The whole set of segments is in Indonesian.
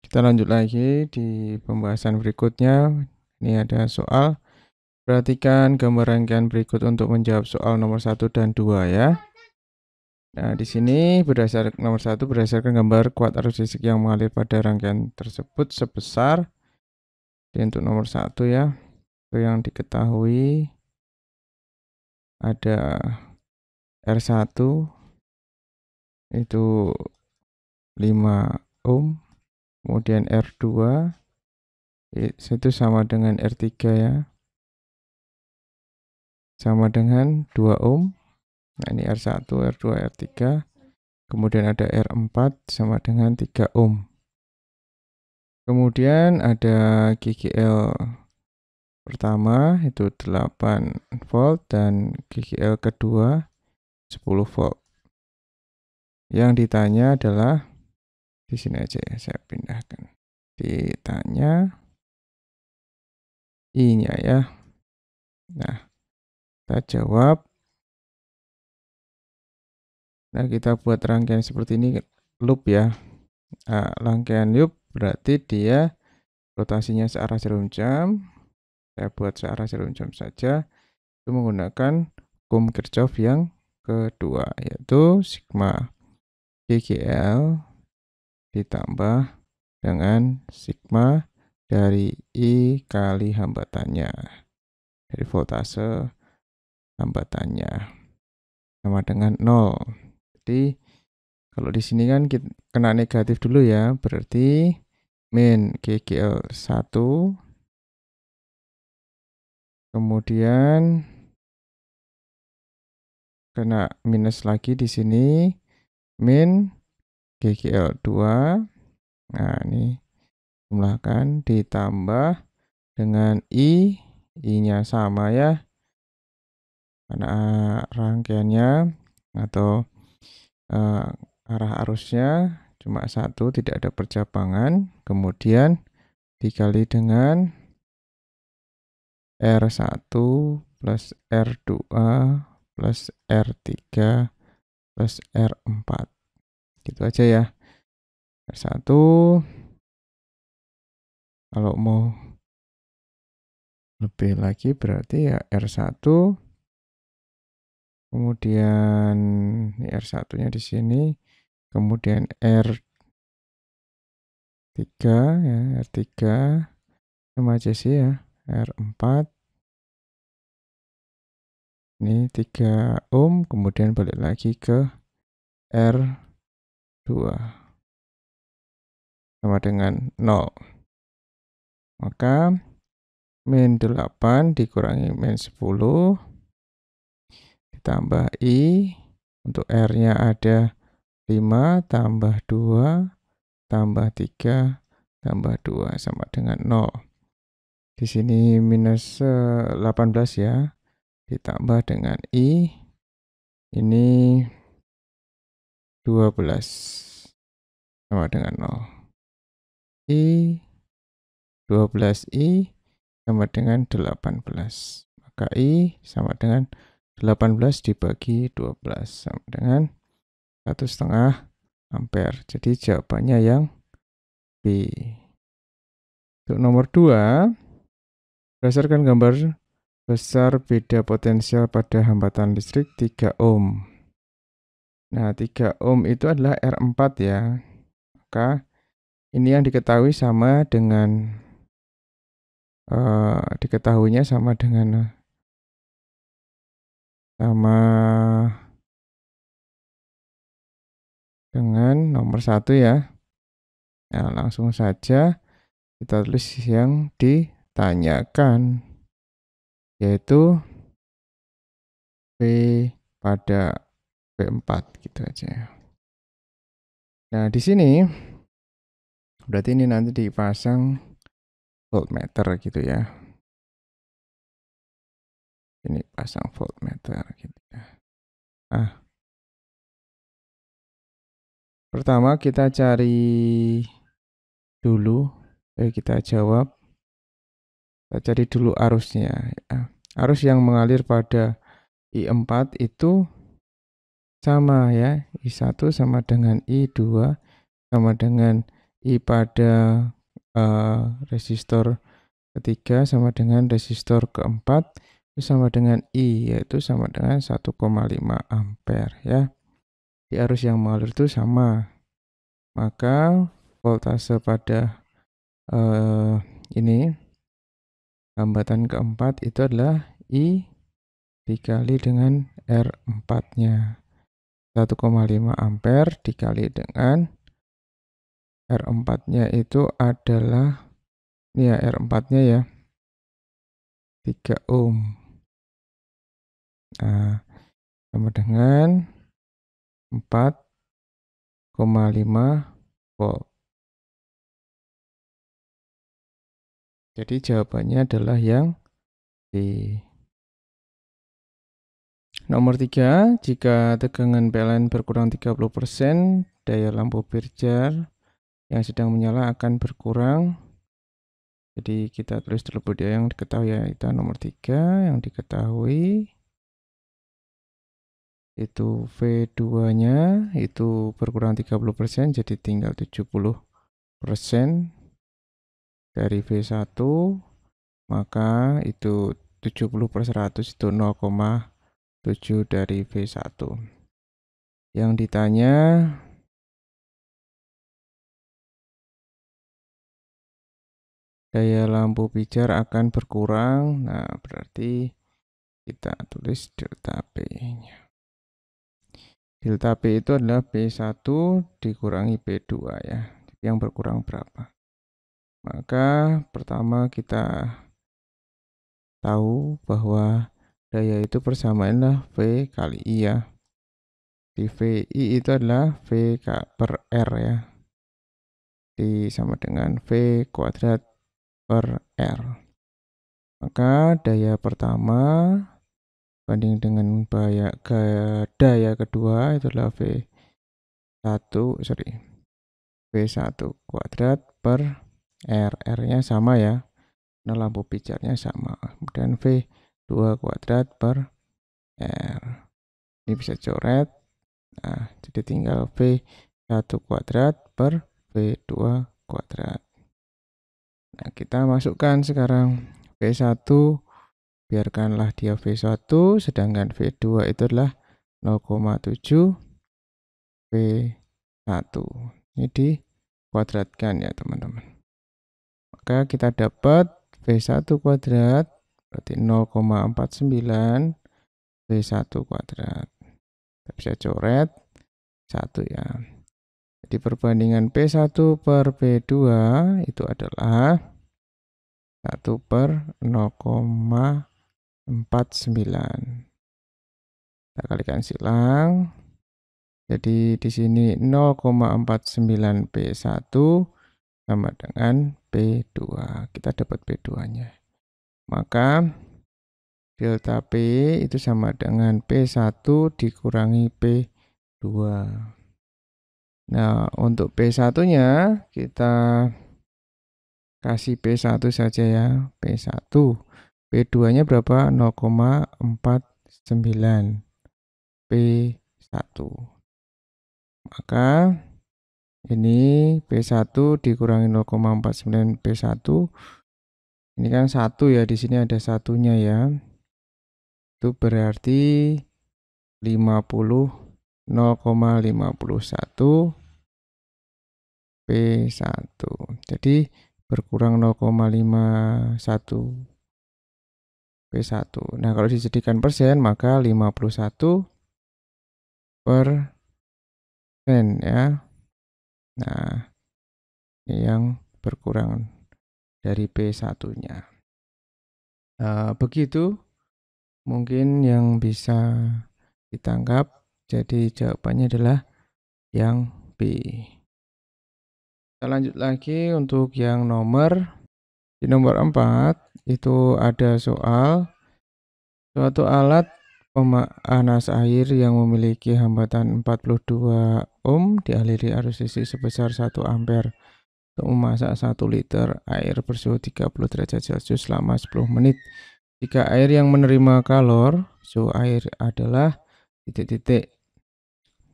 Kita lanjut lagi di pembahasan berikutnya. Ini ada soal. Perhatikan gambar rangkaian berikut untuk menjawab soal nomor 1 dan 2 ya. Nah, di sini nomor 1 berdasarkan gambar kuat arus listrik yang mengalir pada rangkaian tersebut sebesar. Jadi untuk nomor 1 ya, itu yang diketahui ada R1 itu 5 ohm, kemudian R2 itu sama dengan R3 ya, sama dengan 2 ohm. Nah, ini R1, R2, R3. Kemudian ada R4 sama dengan 3 ohm. Kemudian ada GGL pertama itu 8 volt dan GGL kedua 10 volt. Yang ditanya adalah di sini aja ya, saya pindahkan. Ditanya I-nya ya. Nah, kita jawab. Nah, kita buat rangkaian seperti ini loop ya. Nah, rangkaian loop berarti dia rotasinya searah jarum jam. Saya buat searah jarum jam saja. Itu menggunakan hukum Kirchhoff yang kedua, yaitu sigma GGL ditambah dengan sigma dari I kali hambatannya, dari voltase hambatannya, sama dengan 0. Jadi kalau di sini kan kita kena negatif dulu ya, berarti min GGL 1, kemudian kena minus lagi di sini, min GGL 2. Nah, ini jumlahkan ditambah dengan I-nya sama ya. Karena rangkaiannya atau arah arusnya cuma satu, tidak ada percabangan. Kemudian dikali dengan R1 plus R2 plus R3 plus R4. Gitu aja ya. R1 kalau mau lebih lagi berarti ya R1, kemudian ini R1-nya di sini, kemudian R3 ya, R3 sama aja sih ya, R4 ini 3 ohm, kemudian balik lagi ke R2 sama dengan 0. Maka min 8 dikurangi min 10 ditambah I, untuk R-nya ada 5 tambah 2 tambah 3 tambah 2 sama dengan 0. Di sini minus 18 ya, ditambah dengan I, ini 12 sama dengan 0. I 12I sama dengan 18. Maka I sama dengan 18 dibagi 12 sama dengan 1,5 ampere. Jadi jawabannya yang B. Untuk nomor 2, berdasarkan gambar besar beda potensial pada hambatan listrik 3 ohm. Nah, 3 ohm itu adalah R4 ya. Maka ini yang diketahui sama dengan diketahuinya sama dengan nomor 1 ya. Nah, langsung saja kita tulis yang ditanyakan, yaitu P pada P4 gitu aja. Nah, di sini berarti ini nanti dipasang voltmeter gitu ya. Ini pasang voltmeter gitu ya. Nah, pertama kita cari dulu, kita jawab. Kita cari dulu arusnya ya. Arus yang mengalir pada I4 itu sama ya, I1 sama dengan I2 sama dengan I pada resistor ketiga sama dengan resistor keempat itu sama dengan I, yaitu sama dengan 1,5 ampere ya. Di arus yang mengalir itu sama. Maka voltase pada ini hambatan keempat itu adalah I dikali dengan R4-nya. 1,5 ampere dikali dengan R4-nya itu adalah, ini ya R4-nya ya, 3 ohm. Nah, sama dengan 4,5 volt. Jadi jawabannya adalah yang D. Nomor 3, jika tegangan PLN berkurang 30%, daya lampu berjar yang sedang menyala akan berkurang. Jadi kita tulis dulu dia yang diketahui ya, itu nomor 3 yang diketahui. Itu V2-nya itu berkurang 30%, jadi tinggal 70% dari V1, maka itu 70/100 itu 0,7 dari V1. Yang ditanya daya lampu pijar akan berkurang, nah berarti kita tulis delta P-nya. Delta P itu adalah P1 dikurangi P2 ya, yang berkurang berapa. Maka pertama kita tahu bahwa daya itu persamaanlah V kali I ya. Di VI itu adalah V per R ya. Sama dengan V kuadrat per R. Maka daya pertama banding dengan daya kedua itu adalah V1 kuadrat per R. R-nya sama ya. Nah, lampu pijarnya sama. Kemudian V2 kuadrat per R. Ini bisa coret. Nah, jadi tinggal V1 kuadrat per V2 kuadrat. Nah, kita masukkan sekarang V1, biarkanlah dia V1, sedangkan V2 itu adalah 0,7 V1. Ini dikuadratkan ya teman-teman. Maka kita dapat V1 kuadrat berarti 0,49 V1 kuadrat. Kita bisa coret 1 ya. Jadi perbandingan P1 per P2 itu adalah 1 per 0,49. Kita kalikan silang. Jadi di sini 0,49 P1 sama dengan P2. Kita dapat P2-nya. Maka delta P itu sama dengan P1 dikurangi P2. Nah, untuk P1-nya kita kasih P1 saja ya. P1. P2-nya berapa? 0,49 P1. Maka ini P1 dikurangi 0,49 P1. Ini kan 1 ya, di sini ada satunya ya. Itu berarti 0,51 P1. Jadi berkurang 0,51 P1. Nah, kalau dijadikan persen maka 51% ya. Nah, ini yang berkurang dari P1-nya. Begitu mungkin yang bisa ditangkap. Jadi jawabannya adalah yang B. Kita lanjut lagi untuk yang di nomor 4 itu ada soal suatu alat pemanas air yang memiliki hambatan 42 ohm dialiri arus listrik sebesar 1 ampere untuk memasak 1 liter air bersuhu 30 derajat Celcius selama 10 menit. Jika air yang menerima kalor, suhu air adalah titik-titik.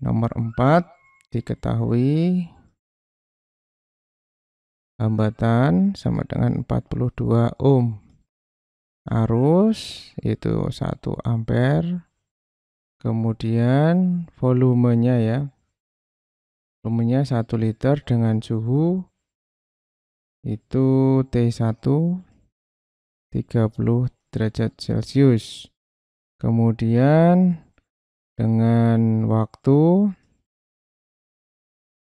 Nomor 4 diketahui hambatan sama dengan 42 ohm. Arus itu 1 ampere. Kemudian volumenya ya. Volumenya 1 liter dengan suhu itu T1 30 derajat Celcius. Kemudian dengan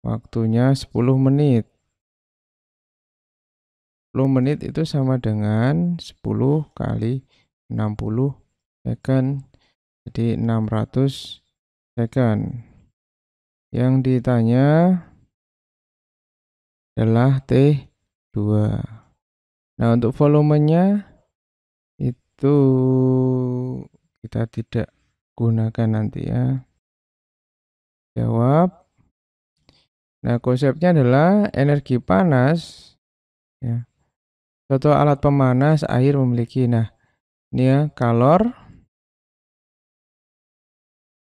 waktunya 10 menit. 10 menit itu sama dengan 10 kali 60 second. Jadi 600 second. Yang ditanya adalah T2. Nah, untuk volumenya itu kita tidak gunakan nanti ya. Jawab. Nah, konsepnya adalah energi panas ya. Suatu alat pemanas air memiliki, nah ini ya, kalor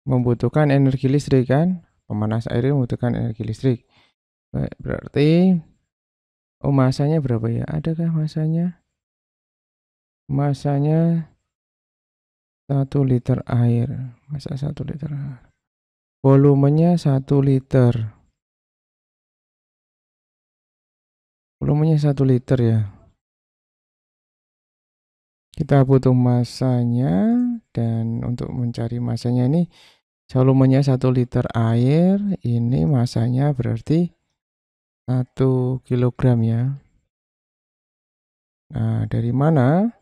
membutuhkan energi listrik kan. Pemanas air membutuhkan energi listrik. Baik, berarti masanya berapa ya? Adakah masanya? Masanya 1 liter air. Masa 1 liter air. Volumenya 1 liter. Volumenya 1 liter ya. Kita butuh masanya, dan untuk mencari masanya ini volumenya 1 liter air, ini masanya berarti 1 kilogram ya. Nah, dari mana?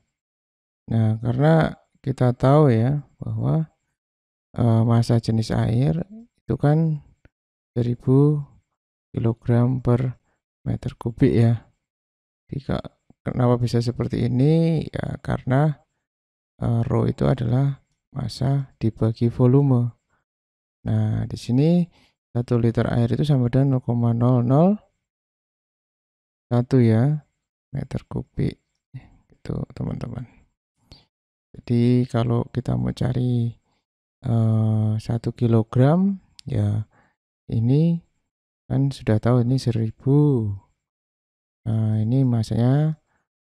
Nah, karena kita tahu ya bahwa massa jenis air itu kan 1000 kilogram per meter kubik ya. Jika kenapa bisa seperti ini? Ya karena rho itu adalah massa dibagi volume. Nah, di sini 1 liter air itu sama dengan 0,001 ya meter kubik. Itu teman-teman. Jadi kalau kita mau cari 1 kilogram ya ini kan sudah tahu ini 1000. Nah, ini massanya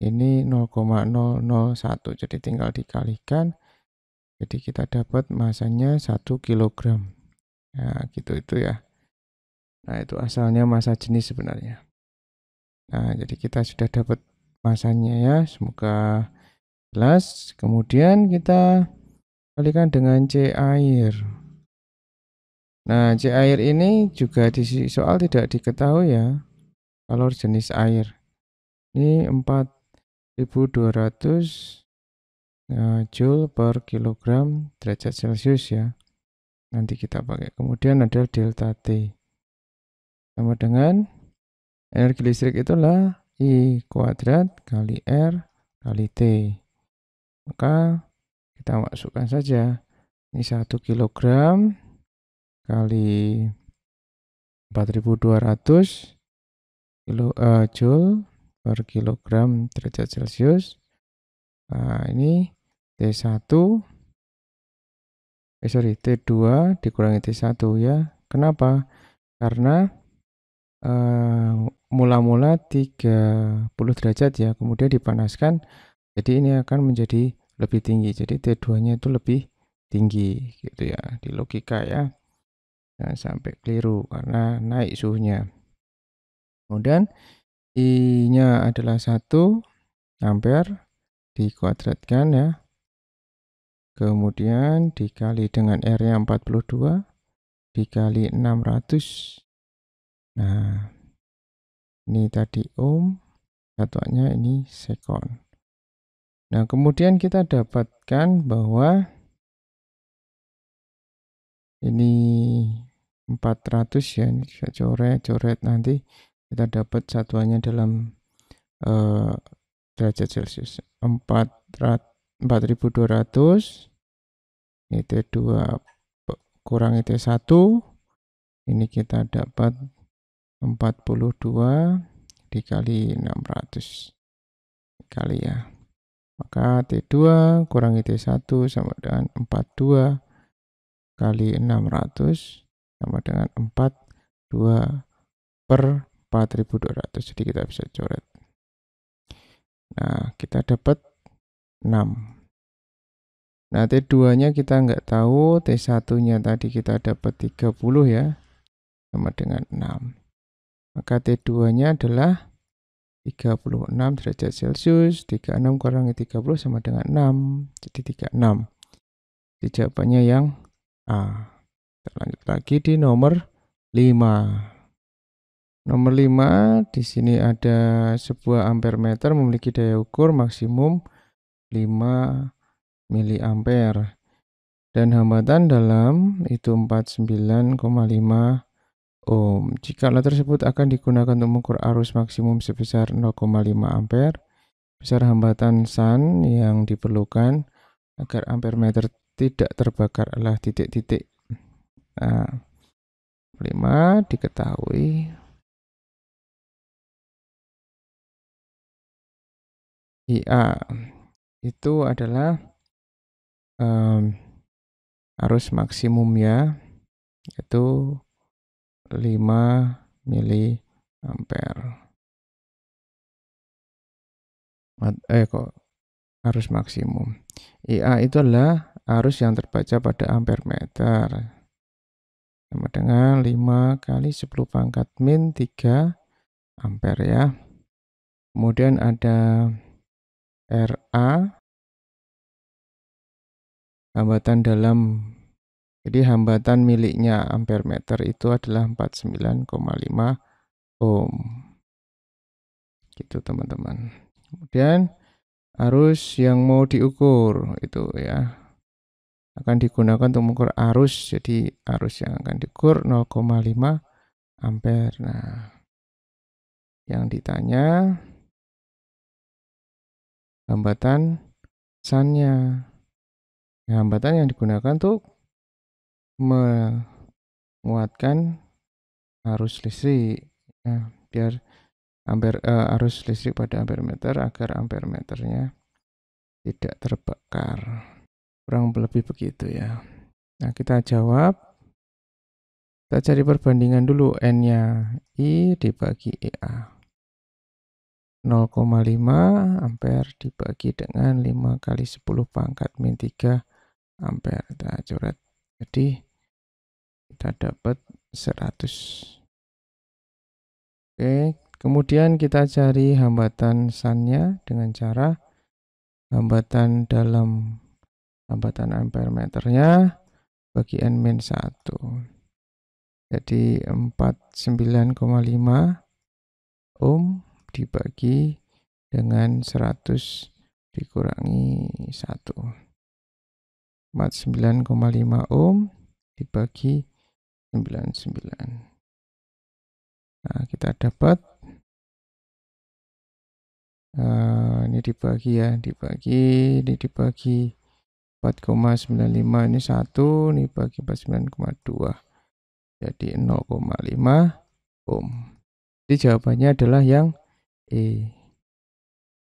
ini 0,001, jadi tinggal dikalikan. Jadi kita dapat masanya 1 kilogram. Nah, gitu itu ya. Nah, itu asalnya massa jenis sebenarnya. Nah, jadi kita sudah dapat masanya ya. Semoga jelas. Kemudian kita kalikan dengan C air. Nah, C air ini juga di soal tidak diketahui ya. Kalor jenis air. Ini 4200 Joule per kilogram derajat Celcius ya. Nanti kita pakai. Kemudian ada delta T. Sama dengan energi listrik itulah I kuadrat kali R kali T. Maka kita masukkan saja. Ini 1 kilogram kali 4200 Joule per kilogram derajat Celcius. Nah, ini T1 T2 dikurangi T1 ya. Kenapa? Karena mula-mula 30 derajat ya, kemudian dipanaskan, jadi ini akan menjadi lebih tinggi. Jadi T2-nya itu lebih tinggi gitu ya, di logika ya. Jangan sampai keliru karena naik suhunya. Kemudian I-nya adalah 1 ampere dikuadratkan ya. Kemudian dikali dengan R-nya 42 dikali 600. Nah, ini tadi ohm, satuannya ini sekon. Nah, kemudian kita dapatkan bahwa ini 400 ya, ini bisa coret nanti kita dapat satuannya dalam derajat Celcius. 4200 ini T2 kurangi T1, ini kita dapat 42 dikali 600 kali ya. Maka T2 kurangi T1 sama dengan 42 kali 600 sama dengan 42 per 4200. Jadi kita bisa coret. Nah, kita dapat 6. Nah, T2-nya kita nggak tahu, T1-nya tadi kita dapat 30 ya, sama dengan 6. Maka T2-nya adalah 36 derajat Celcius, 36 kurangi 30 sama dengan 6, jadi 36. Jadi jawabannya yang A. Kita lanjut lagi di nomor 5. Nomor 5, di sini ada sebuah ampermeter memiliki daya ukur maksimum 5 miliampere dan hambatan dalam itu 49,5 ohm. Jika alat tersebut akan digunakan untuk mengukur arus maksimum sebesar 0,5 ampere, besar hambatan SAN yang diperlukan agar ampermeter tidak terbakar adalah titik-titik. Nah, 5 diketahui IA itu adalah arus maksimum ya, yaitu 5 miliampere. Kok arus maksimum. IA itu adalah arus yang terbaca pada ampermeter. Sama dengan 5 kali 10 pangkat min 3 ampere ya. Kemudian ada RA, hambatan dalam. Jadi hambatan miliknya ampermeter itu adalah 49,5 ohm. Gitu teman-teman. Kemudian arus yang mau diukur itu ya akan digunakan untuk mengukur arus. Jadi arus yang akan diukur 0,5 ampere. Nah, yang ditanya hambatan SAN-nya. Nah, hambatan yang digunakan untuk menguatkan arus listrik. Nah, biar arus listrik pada ampermeter agar ampermeternya tidak terbakar. Kurang lebih begitu ya. Nah, kita jawab. Kita cari perbandingan dulu N-nya. I dibagi EA. 0,5 ampere dibagi dengan 5 kali 10 pangkat min 3 ampere. Kita coret. Jadi kita dapat 100. Oke, kemudian kita cari hambatan SAN-nya dengan cara hambatan dalam hambatan ampermeternya bagi N-1. Jadi 49,5 ohm dibagi dengan 100 dikurangi 1. 49,5 ohm dibagi 99. Nah, kita dapat ini dibagi ya, ini dibagi 4,95, ini 1, ini bagi 49,2. Jadi 0,5 ohm. Jadi jawabannya adalah yang E.